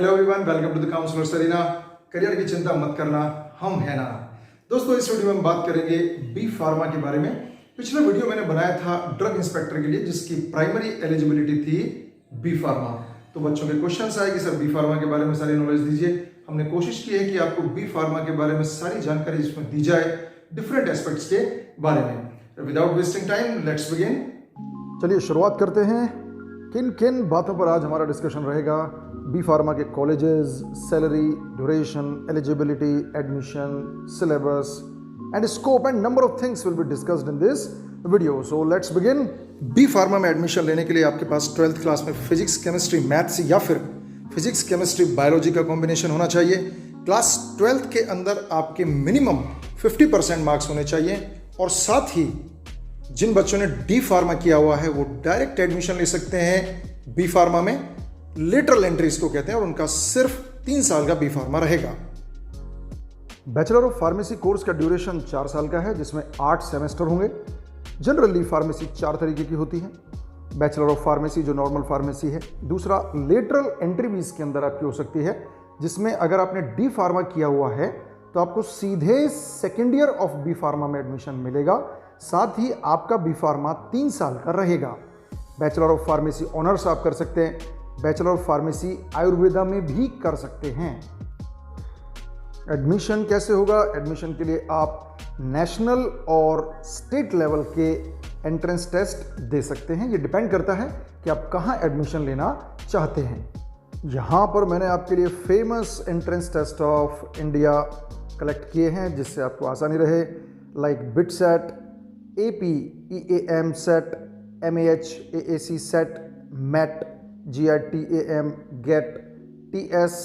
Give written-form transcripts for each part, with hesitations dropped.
Hello everyone, welcome to the counsellor Sarina. Career की चिंता मत करना, हम है ना। दोस्तों, इस वीडियो में हम बात करेंगे बी फार्मा के बारे में। पिछले वीडियो मैंने बनाया था ड्रग इंस्पेक्टर के लिए, जिसकी प्राइमरी एलिजिबिलिटी थी बी फार्मा। तो बच्चों के क्वेश्चंस आए कि सर बी फार्मा के बारे में सारी नॉलेज दीजिए। हमने कोशिश की है कि आपको बी फार्मा के बारे में सारी जानकारी इसमें दी जाए, डिफरेंट एस्पेक्ट्स के बारे में। Without wasting time, let's begin. चलिए शुरुआत करते हैं। किन किन बातों पर आज हमारा डिस्कशन रहेगा? बी फार्मा के colleges, salary, duration, eligibility, admission, syllabus and scope and number of things will be discussed in this video. So let's begin. B pharma में एडमिशन लेने के लिए आपके पास 12th क्लास में फिजिक्स, केमिस्ट्री, मैथ्स या फिर फिजिक्स, केमिस्ट्री, बायोलॉजी का कॉम्बिनेशन होना चाहिए। क्लास 12th के अंदर आपके मिनिमम 50% मार्क्स होने चाहिए और साथ ही जिन बच्चों ने डी फार्मा किया हुआ है वो डायरेक्ट एडमिशन ले सकते हैं बी फार्मा में। लेटरल एंट्री इसको कहते हैं और उनका सिर्फ 3 साल का बी फार्मा रहेगा। बैचलर ऑफ फार्मेसी कोर्स का ड्यूरेशन 4 साल का है, जिसमें 8 सेमेस्टर होंगे। जनरली फार्मेसी 4 तरीके की होती है। बैचलर ऑफ फार्मेसी जो नॉर्मल फार्मेसी है। दूसरा, लेटरल एंट्री भी इसके अंदर आपकी हो सकती है, जिसमें अगर आपने डी फार्मा किया हुआ है तो आपको सीधे second year of B pharma में एडमिशन मिलेगा। साथ ही आपका बी फार्मा 3 साल का रहेगा। बैचलर ऑफ फार्मेसी ऑनर्स आप कर सकते हैं। बैचलर ऑफ फार्मेसी आयुर्वेदा में भी कर सकते हैं। एडमिशन कैसे होगा? एडमिशन के लिए आप नेशनल और स्टेट लेवल के एंट्रेंस टेस्ट दे सकते हैं। ये डिपेंड करता है कि आप कहाँ एडमिशन लेना चाहते हैं। यहाँ पर मैंने आपके लिए famous entrance test of India collect किए हैं, जिससे आपको आसानी रहे। Like BITSAT, AP, EAM CET, MAH, AAC CET, MET, GITAM, GET, TS,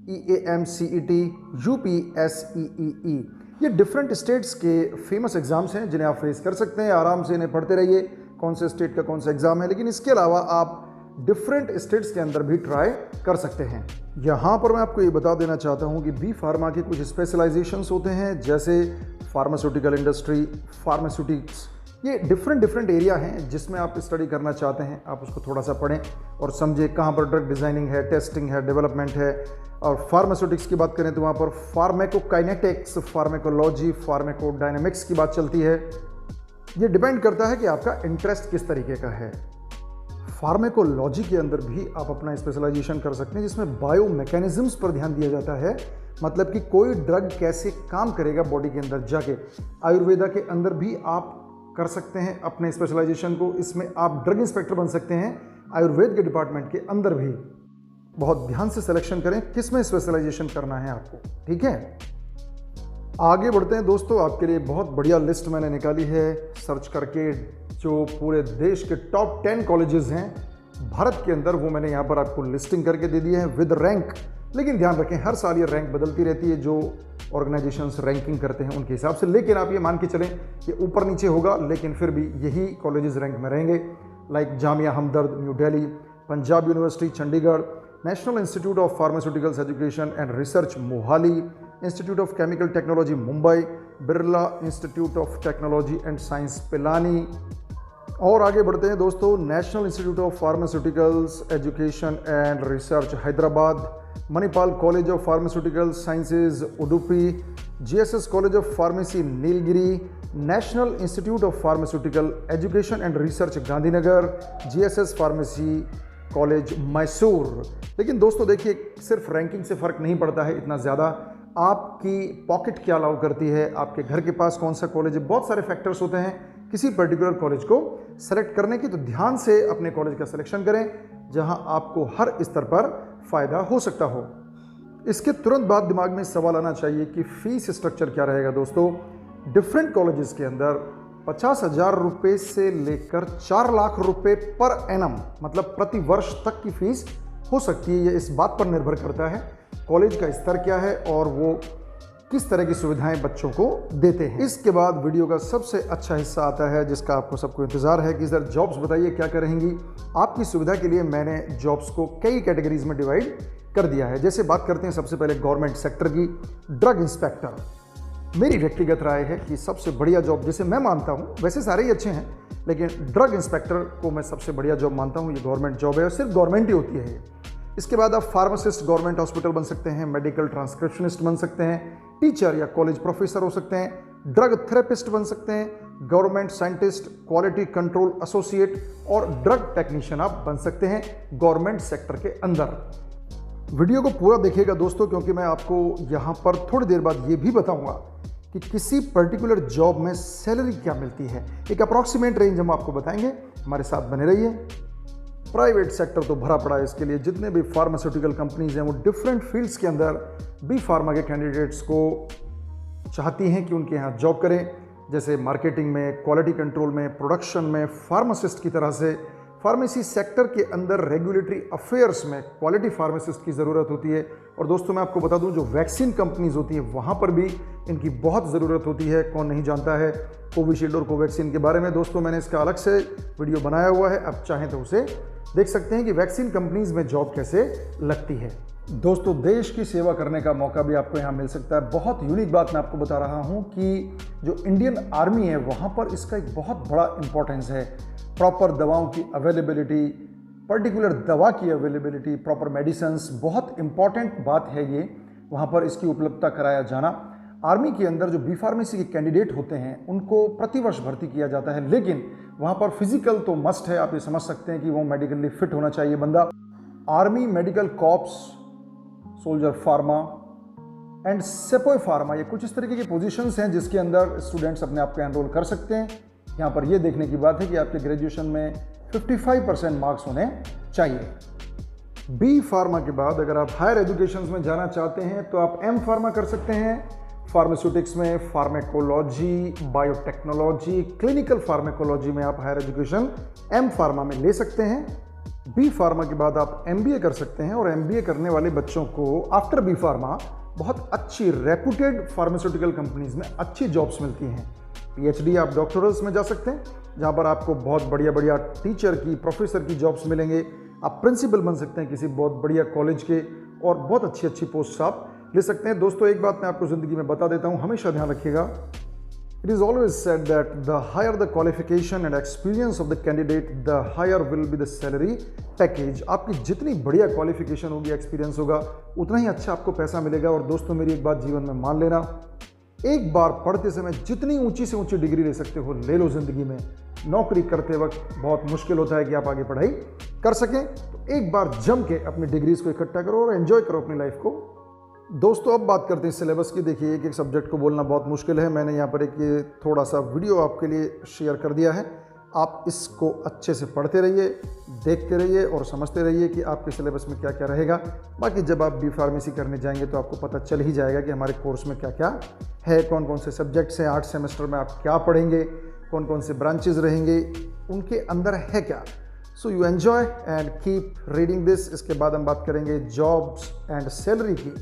EAM, CET, UPSEEE। ये डिफरेंट स्टेट्स के फेमस एग्जाम्स हैं जिन्हें आप फेस कर सकते हैं। आराम से इन्हें पढ़ते रहिए, कौन से स्टेट का कौन सा एग्जाम है। लेकिन इसके अलावा आप डिफरेंट स्टेट्स के अंदर भी ट्राई कर सकते हैं। यहाँ पर मैं आपको ये बता देना चाहता हूँ कि बी फार्मा के कुछ स्पेशलाइजेशंस होते हैं, जैसे फार्मास्यूटिकल इंडस्ट्री, फार्मास्यूटिक्स। ये डिफरेंट एरिया हैं जिसमें आप स्टडी करना चाहते हैं। आप उसको थोड़ा सा पढ़ें और समझें कहाँ पर ड्रग डिज़ाइनिंग है, टेस्टिंग है, डेवलपमेंट है। और फार्मास्यूटिक्स की बात करें तो वहाँ पर फार्मेकोकाइनेटिक्स, फार्मेकोलॉजी, फार्मेकोडायनेमिक्स की बात चलती है। ये डिपेंड करता है कि आपका इंटरेस्ट किस तरीके का है। फार्मेकोलॉजी के अंदर भी आप अपना स्पेशलाइजेशन कर सकते हैं, जिसमें बायो मैकेनिज्म्स पर ध्यान दिया जाता है। मतलब कि कोई ड्रग कैसे काम करेगा बॉडी के अंदर जाके। आयुर्वेदा के अंदर भी आप कर सकते हैं अपने स्पेशलाइजेशन को। इसमें आप ड्रग इंस्पेक्टर बन सकते हैं आयुर्वेद के डिपार्टमेंट के अंदर भी। बहुत ध्यान से सिलेक्शन करें किस में स्पेशलाइजेशन करना है आपको, ठीक है। आगे बढ़ते हैं दोस्तों। आपके लिए बहुत बढ़िया लिस्ट मैंने निकाली है सर्च करके, जो पूरे देश के टॉप 10 कॉलेजेस हैं भारत के अंदर, वो मैंने यहाँ पर आपको लिस्टिंग करके दे दी है विद रैंक। लेकिन ध्यान रखें, हर साल ये रैंक बदलती रहती है, जो ऑर्गेनाइजेशंस रैंकिंग करते हैं उनके हिसाब से। लेकिन आप ये मान के चलें कि ऊपर नीचे होगा, लेकिन फिर भी यही कॉलेजेस रैंक में रहेंगे। Like Jamia Hamdard new Delhi, Punjab university Chandigarh, national institute of pharmaceuticals education and research Mohali, institute of chemical technology Mumbai, Birla institute of technology and science Pilani. और आगे बढ़ते हैं दोस्तों। National institute of pharmaceuticals education and research Hyderabad, Manipal college of pharmaceutical sciences Udupi, GSS college of pharmacy Nilgiri, national institute of pharmaceutical education and research Gandhinagar, GSS pharmacy college Mysore. लेकिन दोस्तों देखिए, सिर्फ ranking से फ़र्क नहीं पड़ता है इतना ज़्यादा। आपकी पॉकेट क्या अलाउ करती है, आपके घर के पास कौन सा कॉलेज है, बहुत सारे फैक्टर्स होते हैं किसी पर्टिकुलर कॉलेज को सेलेक्ट करने की। तो ध्यान से अपने कॉलेज का सिलेक्शन करें जहां आपको हर स्तर पर फ़ायदा हो सकता हो। इसके तुरंत बाद दिमाग में सवाल आना चाहिए कि फ़ीस स्ट्रक्चर क्या रहेगा दोस्तों। डिफरेंट कॉलेजेस के अंदर 50,000 रुपये से लेकर 4 लाख रुपये पर एनम, मतलब प्रति वर्ष तक की फ़ीस हो सकती है। ये इस बात पर निर्भर करता है कॉलेज का स्तर क्या है और वो किस तरह की सुविधाएं बच्चों को देते हैं। इसके बाद वीडियो का सबसे अच्छा हिस्सा आता है, जिसका आपको सबको इंतजार है कि सर जॉब्स बताइए क्या करेंगी। आपकी सुविधा के लिए मैंने जॉब्स को कई कैटेगरीज में डिवाइड कर दिया है। जैसे बात करते हैं सबसे पहले गवर्नमेंट सेक्टर की, ड्रग इंस्पेक्टर। मेरी व्यक्तिगत राय है कि सबसे बढ़िया जॉब, जैसे मैं मानता हूँ, वैसे सारे ही अच्छे हैं, लेकिन ड्रग इंस्पेक्टर को मैं सबसे बढ़िया जॉब मानता हूँ। ये गवर्नमेंट जॉब है और सिर्फ गवर्नमेंट ही होती है। इसके बाद आप फार्मासिस्ट गवर्नमेंट हॉस्पिटल बन सकते हैं, मेडिकल ट्रांसक्रिप्शनिस्ट बन सकते हैं, टीचर या कॉलेज प्रोफेसर हो सकते हैं, ड्रग थेरेपिस्ट बन सकते हैं, government scientist, quality control associate और ड्रग टेक्नीशियन आप बन सकते हैं गवर्नमेंट सेक्टर के अंदर। वीडियो को पूरा देखिएगा दोस्तों, क्योंकि मैं आपको यहाँ पर थोड़ी देर बाद ये भी बताऊंगा कि किसी पर्टिकुलर जॉब में सैलरी क्या मिलती है। एक अप्रॉक्सीमेट रेंज हम आपको बताएंगे, हमारे साथ बने रहिए। प्राइवेट सेक्टर तो भरा पड़ा है इसके लिए, जितने भी फार्मास्यूटिकल कंपनीज हैं वो डिफरेंट फील्ड्स के अंदर बी फार्मा के कैंडिडेट्स को चाहती हैं कि उनके यहाँ जॉब करें, जैसे मार्केटिंग में, क्वालिटी कंट्रोल में, प्रोडक्शन में, फार्मासिस्ट की तरह से फार्मेसी सेक्टर के अंदर रेगुलेटरी अफेयर्स में क्वालिटी फार्मासिस्ट की ज़रूरत होती है। और दोस्तों मैं आपको बता दूं, जो वैक्सीन कंपनीज होती हैं वहाँ पर भी इनकी बहुत ज़रूरत होती है। कौन नहीं जानता है कोविशील्ड और कोवैक्सीन के बारे में। दोस्तों मैंने इसका अलग से वीडियो बनाया हुआ है, आप चाहें तो उसे देख सकते हैं कि वैक्सीन कंपनीज में जॉब कैसे लगती है। दोस्तों देश की सेवा करने का मौका भी आपको यहाँ मिल सकता है। बहुत यूनिक बात मैं आपको बता रहा हूँ कि जो इंडियन आर्मी है वहाँ पर इसका एक बहुत बड़ा इंपॉर्टेंस है। प्रॉपर दवाओं की अवेलेबिलिटी, पर्टिकुलर दवा की अवेलेबिलिटी, प्रॉपर मेडिसिन्स, बहुत इंपॉर्टेंट बात है ये, वहाँ पर इसकी उपलब्धता कराया जाना। आर्मी के अंदर जो बी फार्मेसी के कैंडिडेट होते हैं उनको प्रतिवर्ष भर्ती किया जाता है, लेकिन वहाँ पर फिजिकल तो मस्ट है। आप ये समझ सकते हैं कि वो मेडिकली फिट होना चाहिए बंदा। Army medical corps, soldier pharma and sepoy pharma, ये कुछ इस तरीके की पोजीशंस हैं जिसके अंदर स्टूडेंट्स अपने आप को एनरोल कर सकते हैं। यहाँ पर ये देखने की बात है कि आपके ग्रेजुएशन में 55% मार्क्स होने चाहिए। बी फार्मा के बाद अगर आप हायर एजुकेशन में जाना चाहते हैं तो आप एम फार्मा कर सकते हैं। फार्मास्यूटिक्स में फार्मेकोलॉजी, बायोटेक्नोलॉजी, क्लिनिकल फार्मेकोलॉजी में आप हायर एजुकेशन एम फार्मा में ले सकते हैं। बी फार्मा के बाद आप एमबीए कर सकते हैं और एमबीए करने वाले बच्चों को आफ्टर बी फार्मा बहुत अच्छी रेपुटेड फार्मास्यूटिकल कंपनीज में अच्छी जॉब्स मिलती हैं। पीएचडी आप डॉक्टरल्स में जा सकते हैं, जहाँ पर आपको बहुत बढ़िया बढ़िया टीचर की, प्रोफेसर की जॉब्स मिलेंगे। आप प्रिंसिपल बन सकते हैं किसी बहुत बढ़िया कॉलेज के और बहुत अच्छी अच्छी पोस्ट आप ले सकते हैं। दोस्तों एक बात मैं आपको ज़िंदगी में बता देता हूँ, हमेशा ध्यान रखिएगा। It is always said that the higher the qualification and experience of the candidate, the higher will be the salary package. आपकी जितनी बढ़िया क्वालिफिकेशन होगी, एक्सपीरियंस होगा, उतना ही अच्छा आपको पैसा मिलेगा। और दोस्तों मेरी एक बात जीवन में मान लेना, एक बार पढ़ते समय जितनी ऊंची से ऊंची डिग्री ले सकते हो ले लो। ज़िंदगी में नौकरी करते वक्त बहुत मुश्किल होता है कि आप आगे पढ़ाई कर सकें, तो एक बार जम के अपनी डिग्रीज को इकट्ठा करो और एंजॉय करो अपनी लाइफ को। दोस्तों अब बात करते हैं सिलेबस की। देखिए एक एक सब्जेक्ट को बोलना बहुत मुश्किल है, मैंने यहाँ पर एक ये थोड़ा सा वीडियो आपके लिए शेयर कर दिया है। आप इसको अच्छे से पढ़ते रहिए, देखते रहिए और समझते रहिए कि आपके सिलेबस में क्या क्या रहेगा। बाकी जब आप बी फार्मेसी करने जाएंगे तो आपको पता चल ही जाएगा कि हमारे कोर्स में क्या क्या है, कौन कौन से सब्जेक्ट्स हैं, 8 सेमेस्टर में आप क्या पढ़ेंगे, कौन कौन से ब्रांचेज रहेंगे, उनके अंदर है क्या। So you enjoy and keep reading this. इसके बाद हम बात करेंगे जॉब्स एंड सैलरी की।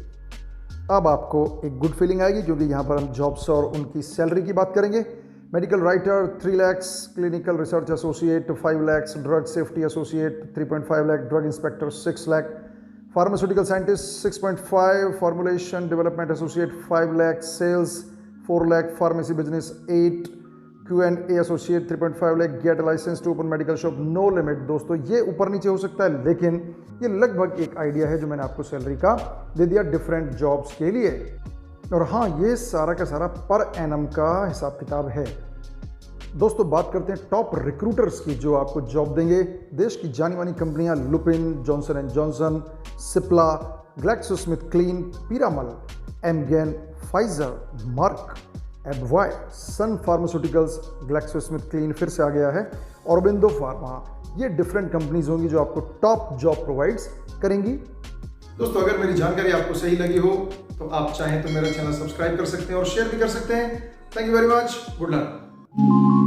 अब आपको एक गुड फीलिंग आएगी क्योंकि यहाँ पर हम जॉब्स और उनकी सैलरी की बात करेंगे। Medical writer 3 lakh, clinical research associate 5 lakh, drug safety associate 3.5 lakh, drug inspector 6 lakh, pharmaceutical scientist 6.5, formulation development associate 5 lakh, sales 4 lakh, pharmacy business 8, Q&A associate 3.5 lakh, get licence to open medical shop, no limit. दोस्तों ये ऊपर नीचे हो सकता है, लेकिन ये लगभग एक आइडिया है जो मैंने आपको सैलरी का दे दिया डिफरेंट जॉब्स के लिए। और हाँ, ये सारा का सारा पर एनम का हिसाब किताब है। दोस्तों बात करते हैं टॉप रिक्रूटर्स की जो आपको जॉब देंगे। देश की जानी मानी कंपनियां Lupin, Johnson and Johnson, Cipla, GlaxoSmithKline, Piramal, Amgen, Pfizer, Merck, एडवाई, सन फार्मास्यूटिकल्स, ग्लैक्सोस्मिथक्लाइन फिर से आ गया है, ऑरोबिंदो फार्मा। ये डिफरेंट कंपनीज होंगी जो आपको टॉप जॉब प्रोवाइड्स करेंगी। दोस्तों अगर मेरी जानकारी आपको सही लगी हो तो आप चाहें तो मेरा चैनल सब्सक्राइब कर सकते हैं और शेयर भी कर सकते हैं। Thank you very much, good luck.